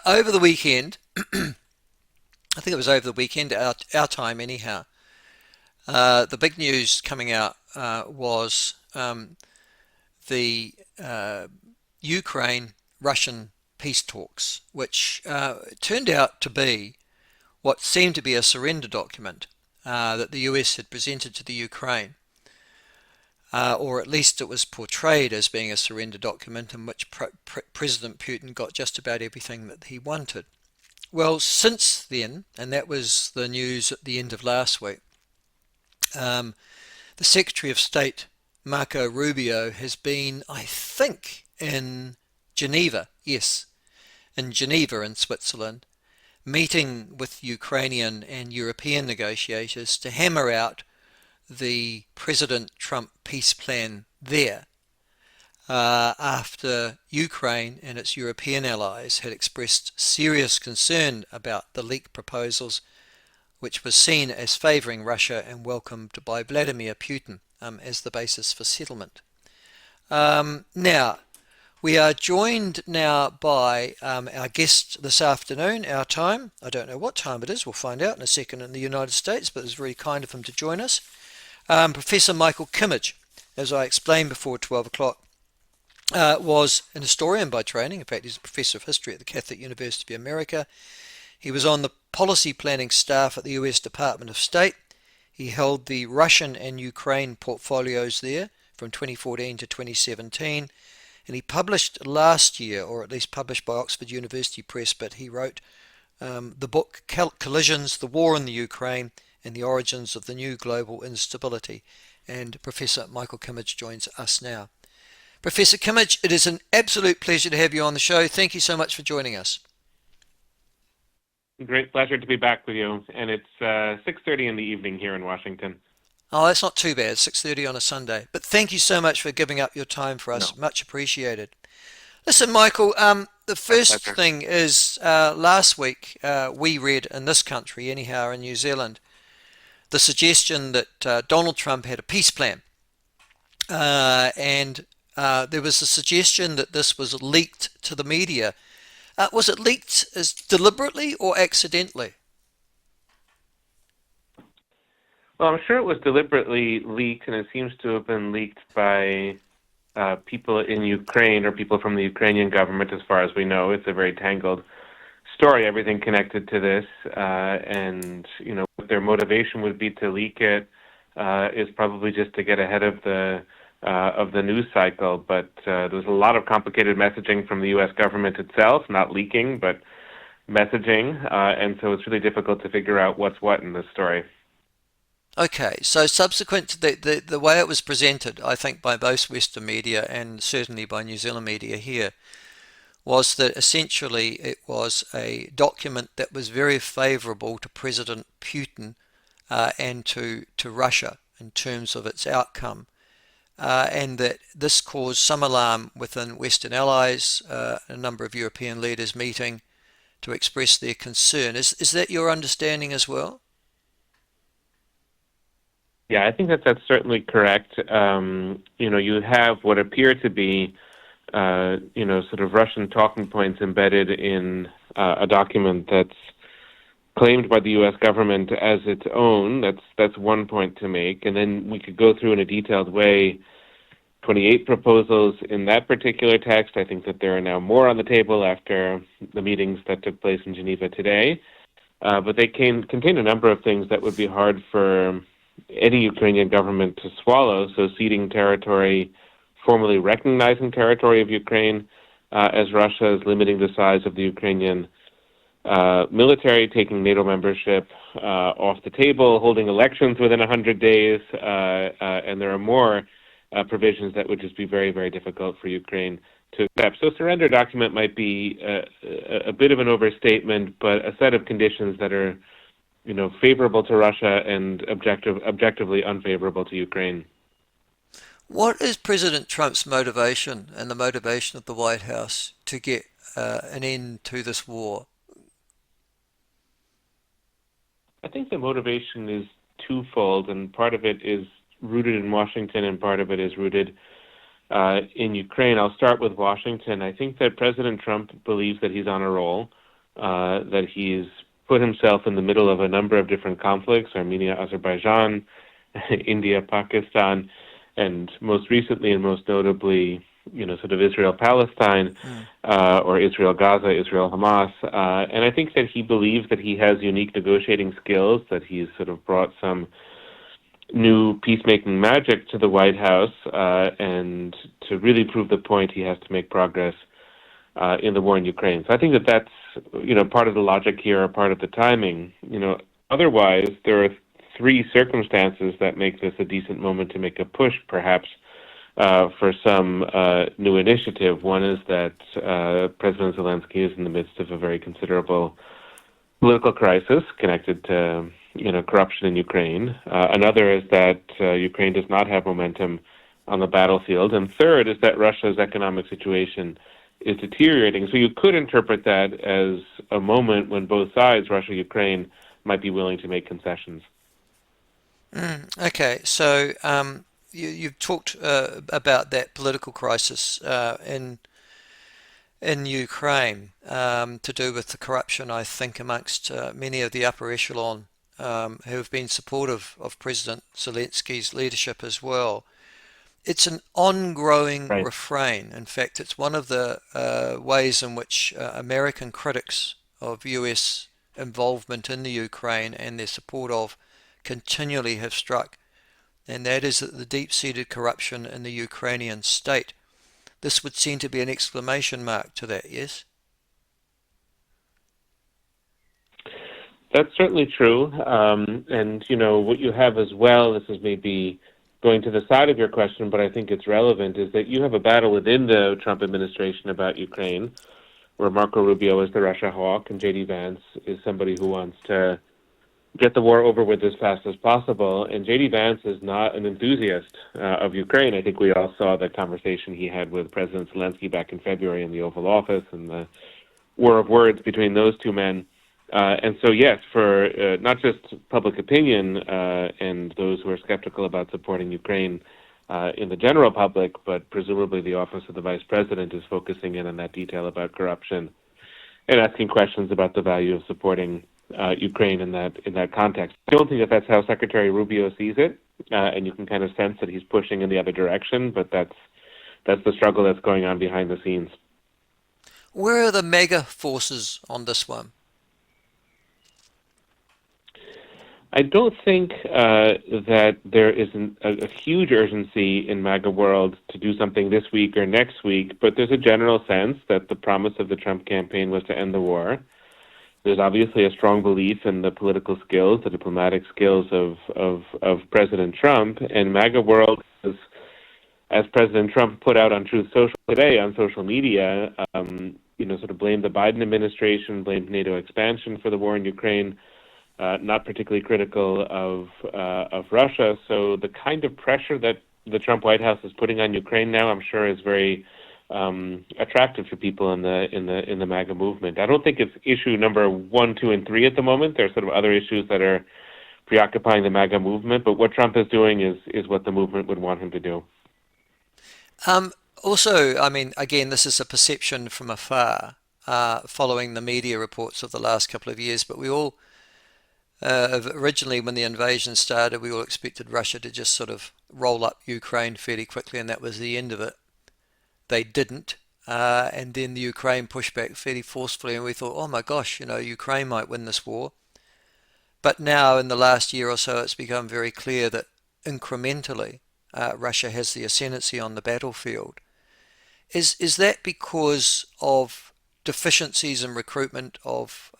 over the weekend, I think it was over the weekend, our time anyhow, the big news coming out was the Ukraine-Russian peace talks, which turned out to be what seemed to be a surrender document that the US had presented to the Ukraine. Or at least it was portrayed as being a surrender document in which President Putin got just about everything that he wanted. Well, since then, and that was the news at the end of last week, the Secretary of State, Marco Rubio, has been, I think, in Geneva, yes, in Geneva in Switzerland, meeting with Ukrainian and European negotiators to hammer out the President Trump peace plan there, after Ukraine and its European allies had expressed serious concern about the leaked proposals, which was seen as favouring Russia and welcomed by Vladimir Putin as the basis for settlement. Now, we are joined now by our guest this afternoon, our time. I don't know what time it is, we'll find out in a second in the United States, but it's very kind of him to join us. Professor Michael Kimmage, as I explained before 12 o'clock, was an historian by training. In fact, he's a professor of history at the Catholic University of America. He was on the policy planning staff at the US Department of State. He held the Russian and Ukraine portfolios there from 2014 to 2017. And he published last year, or at least published by Oxford University Press, but he wrote the book Collisions, the War in the Ukraine, and the Origins of the New Global Instability. And Professor Michael Kimmage joins us now. Professor Kimmage, it is an absolute pleasure to have you on the show. Thank you so much for joining us. Great pleasure to be back with you. And it's 6:30 in the evening here in Washington. Oh, that's not too bad, 6:30 on a Sunday. But thank you so much for giving up your time for us. No, Much appreciated. Listen, Michael, the my first pleasure. thing is last week we read in this country, anyhow, in New Zealand, the suggestion that Donald Trump had a peace plan. And there was a suggestion that this was leaked to the media. Was it leaked as deliberately or accidentally? Well, I'm sure it was deliberately leaked, and it seems to have been leaked by people in Ukraine or people from the Ukrainian government, as far as we know. It's a very tangled story, everything connected to this, and what their motivation would be to leak it is probably just to get ahead of the news cycle. But there's a lot of complicated messaging from the U.S. government itself, not leaking, but messaging, and so it's really difficult to figure out what's what in this story. Okay, so subsequent to the way it was presented, I think by both Western media and certainly by New Zealand media here, was that essentially it was a document that was very favourable to President Putin and to Russia in terms of its outcome, and that this caused some alarm within Western allies, a number of European leaders meeting to express their concern. Is that your understanding as well? Yeah, I think that's certainly correct. You have what appear to be, sort of Russian talking points embedded in a document that's claimed by the U.S. government as its own. That's one point to make, and then we could go through in a detailed way 28 proposals in that particular text. I think that there are now more on the table after the meetings that took place in Geneva today, but they contain a number of things that would be hard for any Ukrainian government to swallow. So ceding territory, formally recognizing territory of Ukraine as Russia is limiting the size of the Ukrainian military, taking NATO membership off the table, holding elections within 100 days, and there are more provisions that would just be very, very difficult for Ukraine to accept. So surrender document might be a bit of an overstatement, but a set of conditions that are favorable to Russia and objectively unfavorable to Ukraine. What is President Trump's motivation and the motivation of the White House to get an end to this war? I think the motivation is twofold, and part of it is rooted in Washington and part of it is rooted in Ukraine. I'll start with Washington. I think that President Trump believes that he's on a roll. that he's put himself in the middle of a number of different conflicts: Armenia, Azerbaijan, India, Pakistan, and most recently and most notably, sort of Israel-Palestine, or Israel-Gaza, Israel-Hamas. And I think that he believes that he has unique negotiating skills, that he's sort of brought some new peacemaking magic to the White House, and to really prove the point, he has to make progress in the war in Ukraine. So I think that that's, part of the logic here, or part of the timing. Otherwise, there are three circumstances that make this a decent moment to make a push, perhaps, for some new initiative. One is that President Zelensky is in the midst of a very considerable political crisis connected to corruption in Ukraine. Another is that Ukraine does not have momentum on the battlefield. And third is that Russia's economic situation is deteriorating. So you could interpret that as a moment when both sides, Russia, Ukraine, might be willing to make concessions. Okay, so you've talked about that political crisis in Ukraine, to do with the corruption, I think, amongst many of the upper echelon who have been supportive of President Zelensky's leadership as well. It's an ongoing Right. refrain. In fact, it's one of the ways in which American critics of US involvement in the Ukraine and their support of continually have struck, and that is that the deep-seated corruption in the Ukrainian state. This would seem to be an exclamation mark to that, yes? That's certainly true. And, what you have as well, this is maybe going to the side of your question, but I think it's relevant, is that you have a battle within the Trump administration about Ukraine, where Marco Rubio is the Russia hawk and J.D. Vance is somebody who wants to get the war over with as fast as possible. And J.D. Vance is not an enthusiast of Ukraine. I think we all saw the conversation he had with President Zelensky back in February in the Oval Office, and the war of words between those two men. And so, yes, for not just public opinion and those who are skeptical about supporting Ukraine in the general public, but presumably the office of the vice president is focusing in on that detail about corruption and asking questions about the value of supporting Ukraine in that context. I don't think that that's how Secretary Rubio sees it, and you can kind of sense that he's pushing in the other direction, but that's the struggle that's going on behind the scenes. Where are the MAGA forces on this one? I don't think that there is a huge urgency in MAGA world to do something this week or next week, but there's a general sense that the promise of the Trump campaign was to end the war. There's obviously a strong belief in the political skills, the diplomatic skills of President Trump, and MAGA world, as President Trump put out on Truth Social today on social media, sort of blamed the Biden administration, blamed NATO expansion for the war in Ukraine, not particularly critical of Russia. So the kind of pressure that the Trump White House is putting on Ukraine now, I'm sure, is very attractive to people in the MAGA movement. I don't think it's issue number 1, 2, and 3 at the moment. There are sort of other issues that are preoccupying the MAGA movement, but what Trump is doing is what the movement would want him to do. Also, I mean, again, this is a perception from afar, following the media reports of the last couple of years, but we all originally, when the invasion started, we all expected Russia to just sort of roll up Ukraine fairly quickly, and that was the end of it. They didn't, and then the Ukraine pushed back fairly forcefully, and we thought, oh my gosh, Ukraine might win this war. But now, in the last year or so, it's become very clear that incrementally, Russia has the ascendancy on the battlefield. Is that because of deficiencies in recruitment of,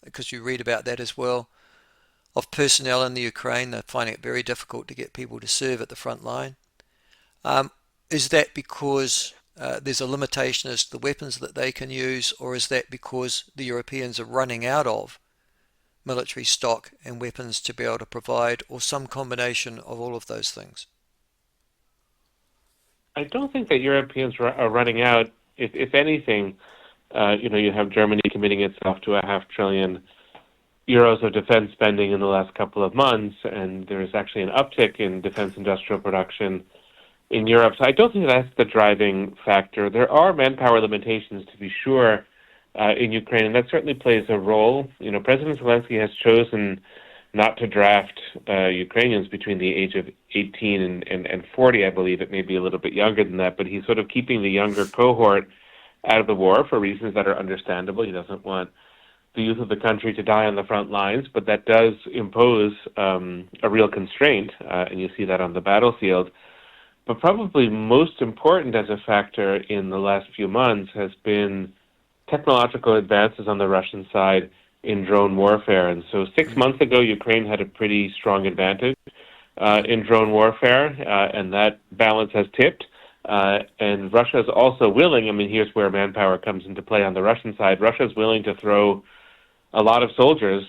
because you read about that as well, of personnel in the Ukraine? They're finding it very difficult to get people to serve at the front line. Is that because there's a limitation as to the weapons that they can use, or is that because the Europeans are running out of military stock and weapons to be able to provide, or some combination of all of those things? I don't think that Europeans are running out. If anything, you have Germany committing itself to €500 billion of defense spending in the last couple of months, and there is actually an uptick in defense industrial production in Europe. So I don't think that's the driving factor. There are manpower limitations, to be sure, in Ukraine, and that certainly plays a role. President Zelensky has chosen not to draft Ukrainians between the age of 18 and 40, I believe. It may be a little bit younger than that, but he's sort of keeping the younger cohort out of the war for reasons that are understandable. He doesn't want the youth of the country to die on the front lines, but that does impose a real constraint, and you see that on the battlefield. But probably most important as a factor in the last few months has been technological advances on the Russian side in drone warfare. And so 6 months ago, Ukraine had a pretty strong advantage in drone warfare, and that balance has tipped. And Russia is also willing, here's where Manpower comes into play on the Russian side. Russia is willing to throw a lot of soldiers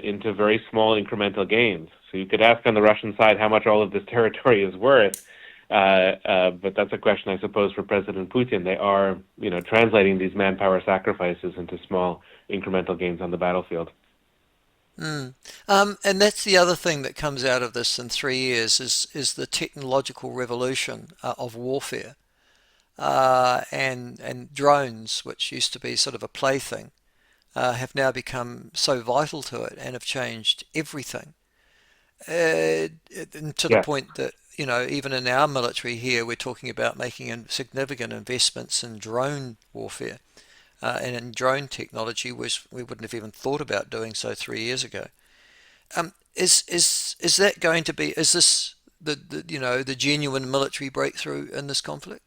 into very small incremental gains. So you could ask on the Russian side how much all of this territory is worth, but that's a question, I suppose, for President Putin. They are, translating these manpower sacrifices into small incremental gains on the battlefield. And that's the other thing that comes out of this in 3 years is the technological revolution of warfare, and drones, which used to be sort of a plaything, have now become so vital to it and have changed everything. And to the Yes. point that, even in our military here, we're talking about making significant investments in drone warfare, and in drone technology, which we wouldn't have even thought about doing so 3 years ago. Is that going to be? Is this the genuine military breakthrough in this conflict?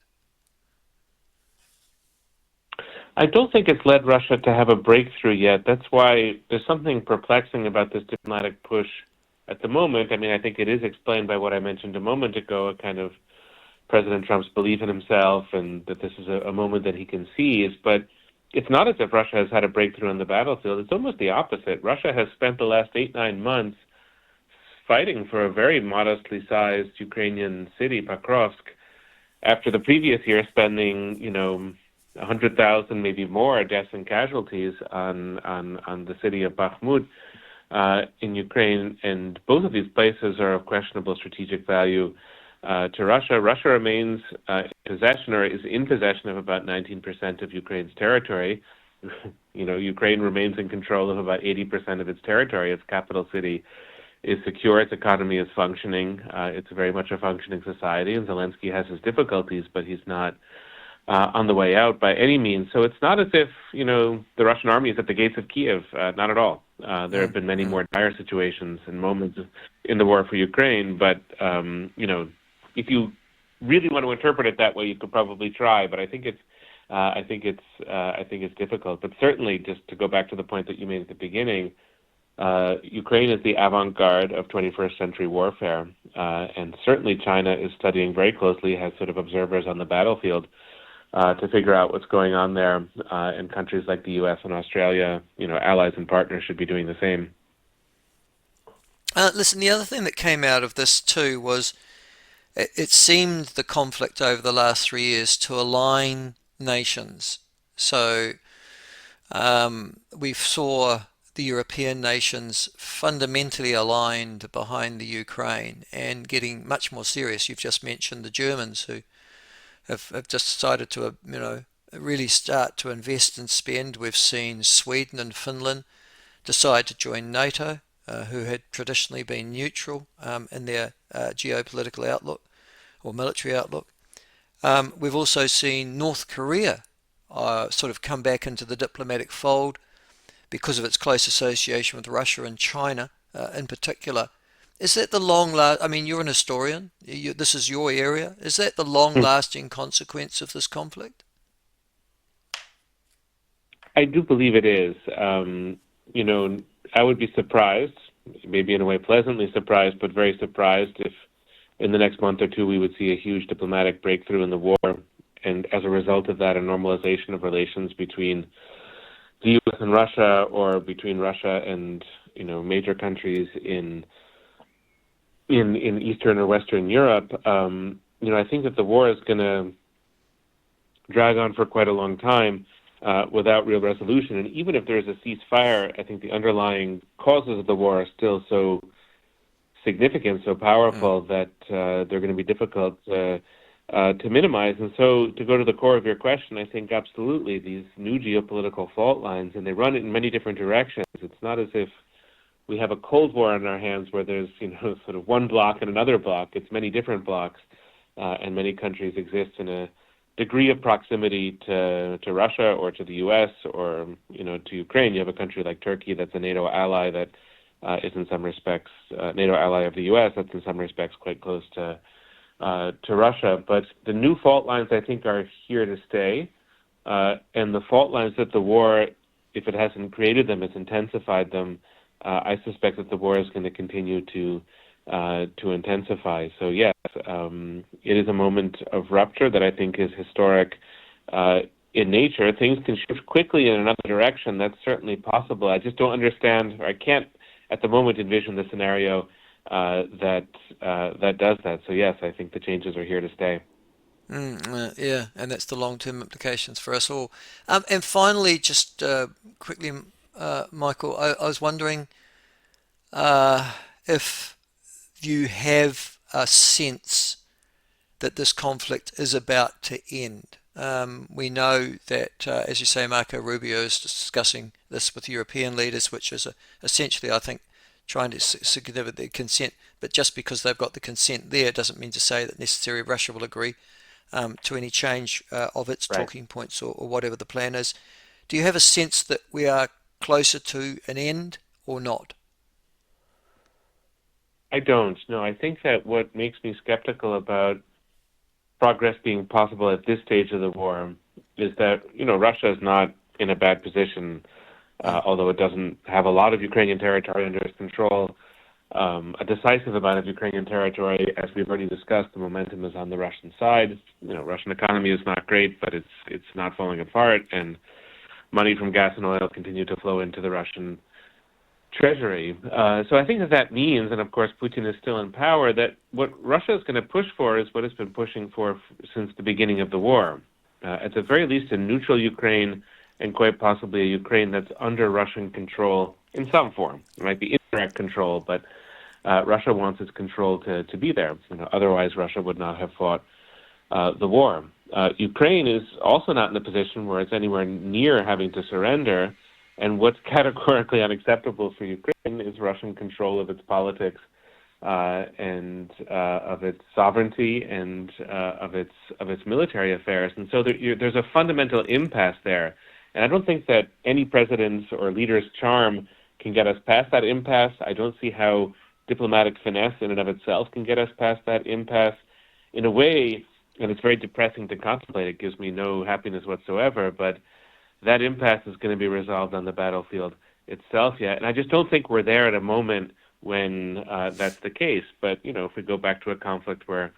I don't think it's led Russia to have a breakthrough yet. That's why there's something perplexing about this diplomatic push at the moment. I think it is explained by what I mentioned a moment ago, a kind of President Trump's belief in himself and that this is a moment that he can seize. But it's not as if Russia has had a breakthrough on the battlefield. It's almost the opposite. Russia has spent the last 8-9 months fighting for a very modestly sized Ukrainian city, Pakrovsk, after the previous year spending, 100,000, maybe more, deaths and casualties on the city of Bakhmut in Ukraine. And both of these places are of questionable strategic value to Russia. Russia remains in possession, or is in possession, of about 19% of Ukraine's territory. Ukraine remains in control of about 80% of its territory. Its capital city is secure. Its economy is functioning. It's very much a functioning society, and Zelensky has his difficulties, but he's not on the way out by any means. So it's not as if, the Russian army is at the gates of Kiev. Not at all. There have been many more dire situations and moments in the war for Ukraine, but, if you really want to interpret it that way, you could probably try, but I think it's difficult. But certainly, just to go back to the point that you made at the beginning, Ukraine is the avant-garde of 21st century warfare, and certainly China is studying very closely, has sort of observers on the battlefield to figure out what's going on there, and countries like the U.S. and Australia, allies and partners, should be doing the same. Listen, the other thing that came out of this too was it seemed the conflict over the last 3 years to align nations. So we saw the European nations fundamentally aligned behind the Ukraine and getting much more serious. You've just mentioned the Germans, who have just decided to, really start to invest and spend. We've seen Sweden and Finland decide to join NATO, who had traditionally been neutral in their geopolitical outlook or military outlook. We've also seen North Korea sort of come back into the diplomatic fold because of its close association with Russia and China in particular. Is that the you're an historian, this is your area. Is that the long-lasting consequence of this conflict? I do believe it is. I would be surprised, maybe in a way pleasantly surprised, but very surprised if in the next month or two we would see a huge diplomatic breakthrough in the war, and as a result of that, a normalization of relations between the U.S. and Russia, or between Russia and major countries in Eastern or Western Europe. I think that the war is going to drag on for quite a long time without real resolution. And even if there is a ceasefire, I think the underlying causes of the war are still so significant, so powerful, that they're going to be difficult to to minimize. And so, to go to the core of your question, I think absolutely these new geopolitical fault lines, and they run in many different directions. It's not as if we have a Cold War on our hands where there's, sort of one bloc and another bloc. It's many different blocs, and many countries exist in a degree of proximity to Russia or to the U.S. or, to Ukraine. You have a country like Turkey that's a NATO ally that is in some respects NATO ally of the U.S. That's in some respects quite close to Russia. But the new fault lines, I think, are here to stay. And the fault lines that the war, if it hasn't created them, it's intensified them. I suspect that the war is going to continue to intensify. So yes, it is a moment of rupture that I think is historic in nature. Things can shift quickly in another direction. That's certainly possible. I just don't understand, or I can't at the moment envision the scenario that does that. So yes, I think the changes are here to stay. Yeah, and that's the long-term implications for us all. And finally, just quickly, Michael, I was wondering if you have a sense that this conflict is about to end. We know that, as you say, Marco Rubio is discussing this with European leaders, which is essentially, I think, trying to secure their consent. But just because they've got the consent there doesn't mean to say that necessarily Russia will agree to any change of its Right. talking points or whatever the plan is. Do you have a sense that we are closer to an end or not? I don't. No, I think that what makes me skeptical about progress being possible at this stage of the war is that, Russia is not in a bad position, Mm. although it doesn't have a lot of Ukrainian territory under its control. A decisive amount of Ukrainian territory, as we've already discussed, the momentum is on the Russian side. Russian economy is not great, but it's not falling apart, and money from gas and oil continue to flow into the Russian treasury. So I think that means, and of course Putin is still in power, that what Russia is going to push for is what it's been pushing for since the beginning of the war. At the very least, a neutral Ukraine, and quite possibly a Ukraine that's under Russian control in some form. It might be indirect control, but Russia wants its control to be there. Otherwise, Russia would not have fought the war. Ukraine is also not in a position where it's anywhere near having to surrender. And what's categorically unacceptable for Ukraine is Russian control of its politics and of its sovereignty and of its military affairs. And so there's a fundamental impasse there. And I don't think that any president's or leader's charm can get us past that impasse. I don't see how diplomatic finesse in and of itself can get us past that impasse. In a way, and it's very depressing to contemplate, it gives me no happiness whatsoever, but that impasse is going to be resolved on the battlefield itself yet. And I just don't think we're there at a moment when that's the case. But, if we go back to a conflict where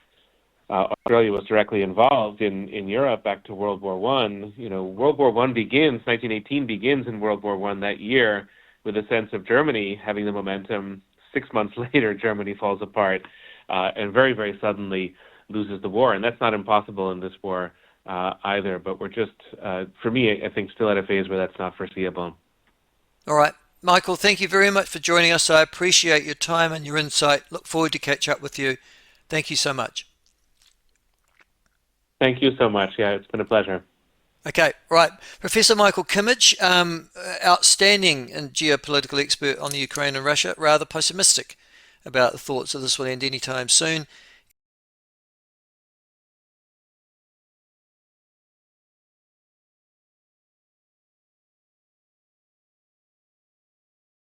Australia was directly involved in Europe back to World War One, World War One begins, 1918 begins in World War One that year with a sense of Germany having the momentum. 6 months later, Germany falls apart and very, very suddenly loses the war. And that's not impossible in this war either, but we're just, for me, I think still at a phase where that's not foreseeable. All right. Michael, thank you very much for joining us. I appreciate your time and your insight. Look forward to catch up with you. Thank you so much. Thank you so much. Yeah, it's been a pleasure. Okay, right. Professor Michael Kimmage, outstanding and geopolitical expert on the Ukraine and Russia, rather pessimistic about the thoughts that this will end anytime soon.